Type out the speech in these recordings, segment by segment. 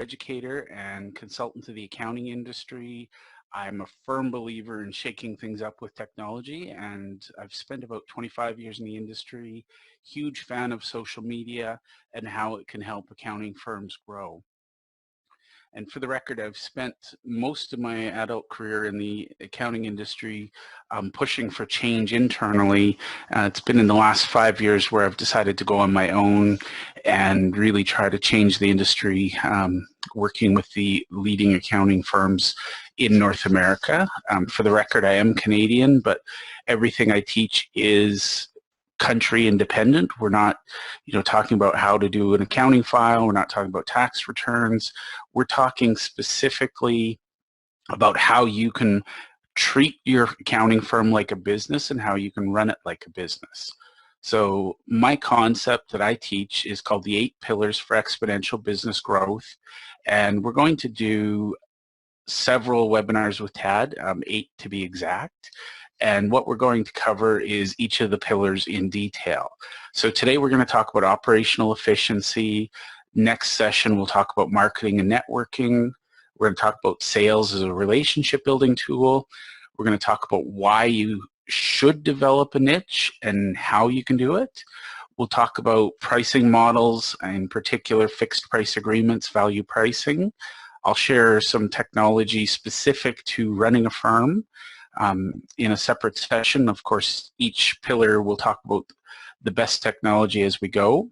educator and consultant to the accounting industry. I'm a firm believer in shaking things up with technology, and I've spent about 25 years in the industry. Huge fan of social media and how it can help accounting firms grow. And for the record, I've spent most of my adult career in the accounting industry pushing for change internally. It's been in the last 5 years where I've decided to go on my own and really try to change the industry, working with the leading accounting firms in North America. For the record, I am Canadian, but everything I teach is country independent. We're not, talking about how to do an accounting file. We're not talking about tax returns. We're talking specifically about how you can treat your accounting firm like a business and how you can run it like a business. So my concept that I teach is called the 8 Pillars for Exponential Business Growth. And we're going to do several webinars with Tad, 8 to be exact. And what we're going to cover is each of the pillars in detail. So today we're going to talk about operational efficiency. Next session we'll talk about marketing and networking. We're going to talk about sales as a relationship building tool. We're going to talk about why you should develop a niche and how you can do it. We'll talk about pricing models, in particular fixed price agreements, value pricing. I'll share some technology specific to running a firm. In a separate session. Of course, each pillar will talk about the best technology as we go.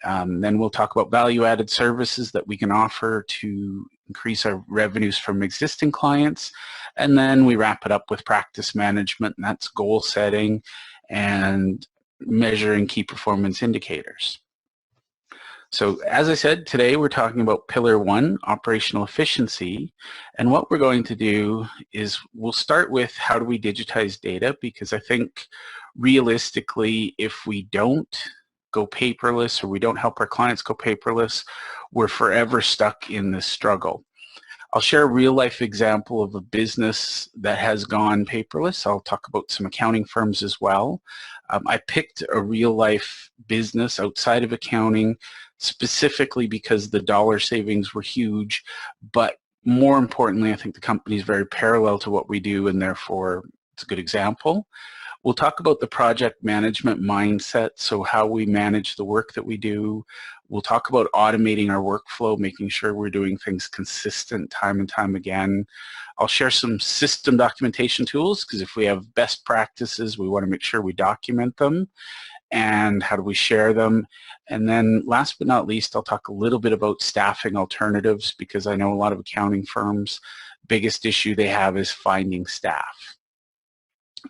Then we'll talk about value-added services that we can offer to increase our revenues from existing clients. And then we wrap it up with practice management, and that's goal setting and measuring key performance indicators. So as I said, today we're talking about Pillar 1, operational efficiency. And what we're going to do is we'll start with how do we digitize data, because I think realistically, if we don't go paperless or we don't help our clients go paperless, we're forever stuck in this struggle. I'll share a real-life example of a business that has gone paperless. I'll talk about some accounting firms as well. I picked a real-life business outside of accounting specifically because the dollar savings were huge, but more importantly, I think the company is very parallel to what we do, and therefore it's a good example. We'll talk about the project management mindset, so how we manage the work that we do. We'll talk about automating our workflow, making sure we're doing things consistent time and time again. I'll share some system documentation tools, because if we have best practices, we want to make sure we document them. And how do we share them? And then last but not least, I'll talk a little bit about staffing alternatives, because I know a lot of accounting firms, biggest issue they have is finding staff.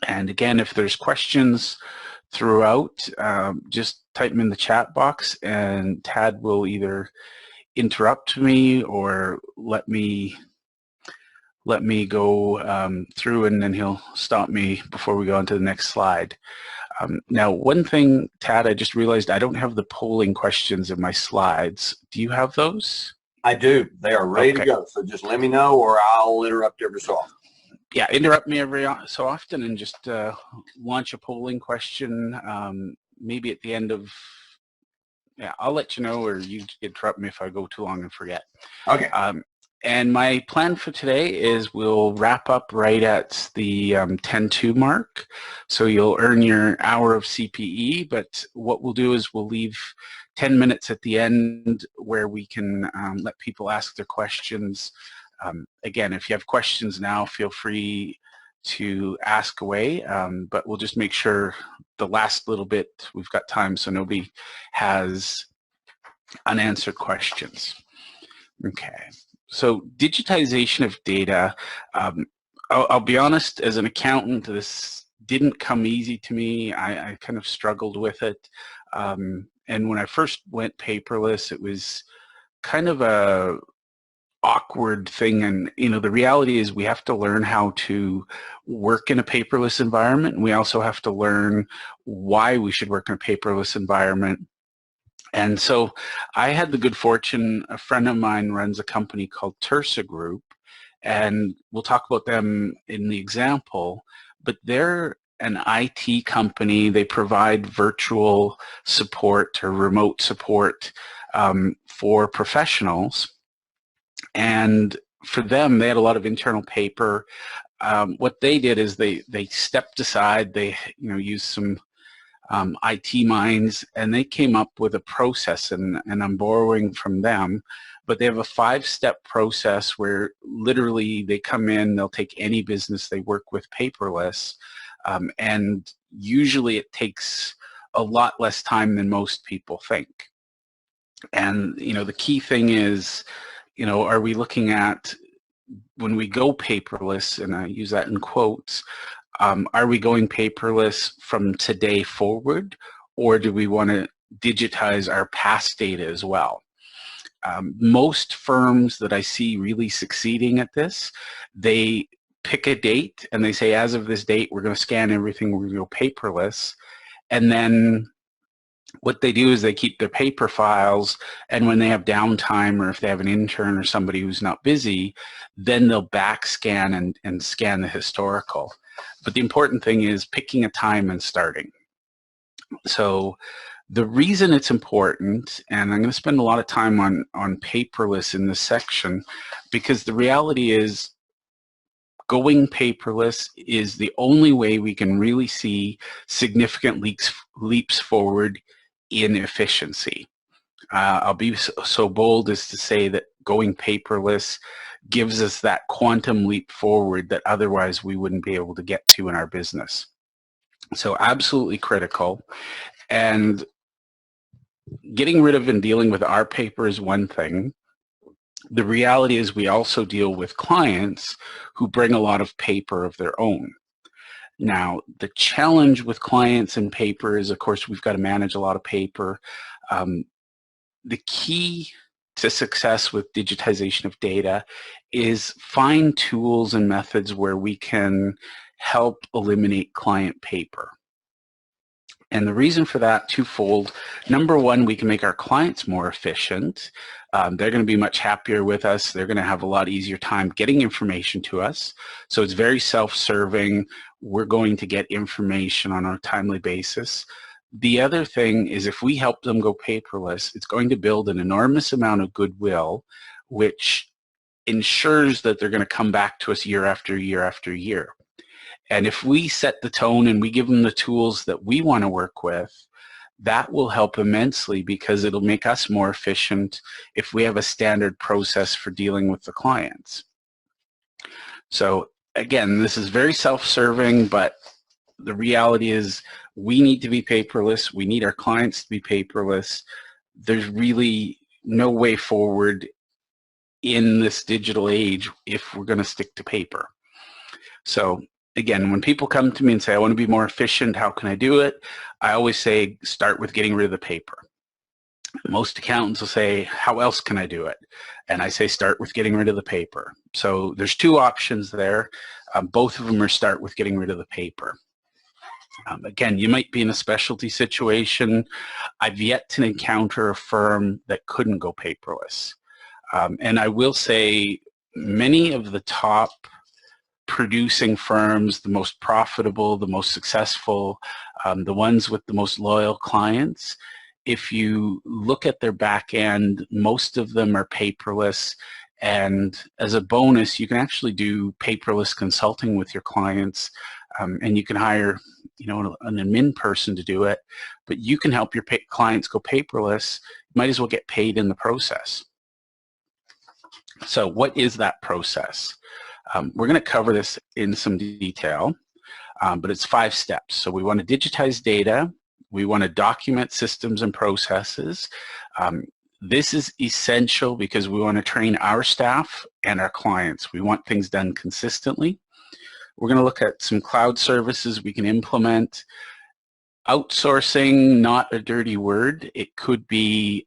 And again, if there's questions throughout, just type them in the chat box and Tad will either interrupt me or let me go through, and then he'll stop me before we go on to the next slide. Now, one thing, Tad, I just realized I don't have the polling questions in my slides. Do you have those? I do. They are ready to go. So just let me know, or I'll interrupt every so often. Yeah, interrupt me every so often and just launch a polling question. Maybe at the end of, I'll let you know, or you interrupt me if I go too long and forget. Okay. And my plan for today is we'll wrap up right at the 10:02 mark. So you'll earn your hour of CPE, but what we'll do is we'll leave 10 minutes at the end where we can let people ask their questions. Again, if you have questions now, feel free to ask away, but we'll just make sure the last little bit we've got time so nobody has unanswered questions. Okay. So digitization of data, I'll be honest, as an accountant, this didn't come easy to me. I kind of struggled with it. And when I first went paperless, it was kind of a awkward thing. And, the reality is we have to learn how to work in a paperless environment. And we also have to learn why we should work in a paperless environment. And so I had the good fortune, a friend of mine runs a company called Tersa Group, and we'll talk about them in the example, but they're an IT company. They provide virtual support or remote support for professionals. And for them, they had a lot of internal paper. What they did is they stepped aside, they used some IT minds, and they came up with a process, and I'm borrowing from them, but they have a 5-step process where literally they come in, they'll take any business they work with paperless, and usually it takes a lot less time than most people think. And the key thing is, are we looking at, when we go paperless, and I use that in quotes, are we going paperless from today forward, or do we want to digitize our past data as well? Most firms that I see really succeeding at this, they pick a date and they say, as of this date, we're going to scan everything, we're going to go paperless. And then what they do is they keep their paper files, and when they have downtime, or if they have an intern or somebody who's not busy, then they'll back scan and scan the historical. But the important thing is picking a time and starting. So the reason it's important, and I'm going to spend a lot of time on paperless in this section, because the reality is going paperless is the only way we can really see significant leaps forward in efficiency. I'll be so bold as to say that going paperless gives us that quantum leap forward that otherwise we wouldn't be able to get to in our business. So absolutely critical. And getting rid of and dealing with our paper is one thing. The reality is we also deal with clients who bring a lot of paper of their own. Now, the challenge with clients and paper is, of course, we've got to manage a lot of paper. The key to success with digitization of data is find tools and methods where we can help eliminate client paper. And the reason for that, twofold. Number one, we can make our clients more efficient. They're going to be much happier with us. They're going to have a lot easier time getting information to us. So it's very self-serving. We're going to get information on a timely basis. The other thing is, if we help them go paperless, it's going to build an enormous amount of goodwill, which ensures that they're going to come back to us year after year after year. And if we set the tone and we give them the tools that we want to work with, that will help immensely, because it'll make us more efficient if we have a standard process for dealing with the clients. So again, this is very self-serving, but the reality is we need to be paperless. We need our clients to be paperless. There's really no way forward in this digital age if we're going to stick to paper. So again, when people come to me and say, I want to be more efficient, how can I do it? I always say, start with getting rid of the paper. Most accountants will say, how else can I do it? And I say, start with getting rid of the paper. So there's two options there. Both of them are start with getting rid of the paper. Again, you might be in a specialty situation. I've yet to encounter a firm that couldn't go paperless. And I will say many of the top producing firms, the most profitable, the most successful, the ones with the most loyal clients, if you look at their back end, most of them are paperless. And as a bonus, you can actually do paperless consulting with your clients, and you can hire an admin person to do it, but you can help your clients go paperless. You might as well get paid in the process. So what is that process? We're going to cover this in some detail, but it's 5 steps. So we want to digitize data. We want to document systems and processes. This is essential because we want to train our staff and our clients. We want things done consistently. We're going to look at some cloud services we can implement. Outsourcing, not a dirty word. It could be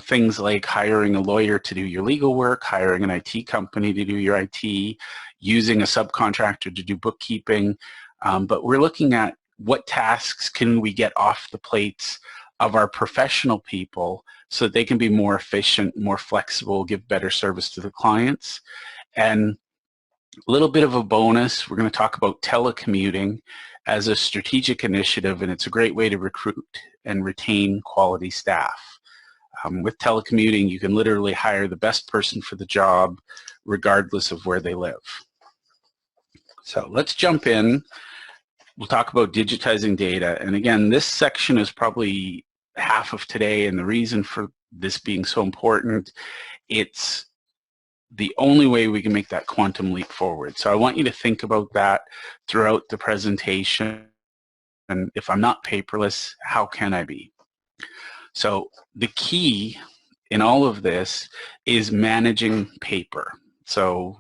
things like hiring a lawyer to do your legal work, hiring an IT company to do your IT, using a subcontractor to do bookkeeping. But we're looking at what tasks can we get off the plates of our professional people so that they can be more efficient, more flexible, give better service to the clients. And a little bit of a bonus, we're going to talk about telecommuting as a strategic initiative, and it's a great way to recruit and retain quality staff. With telecommuting, you can literally hire the best person for the job regardless of where they live. So let's jump in. We'll talk about digitizing data. And again, this section is probably half of today, and the reason for this being so important, it's the only way we can make that quantum leap forward. So I want you to think about that throughout the presentation. And if I'm not paperless, how can I be? So the key in all of this is managing paper. So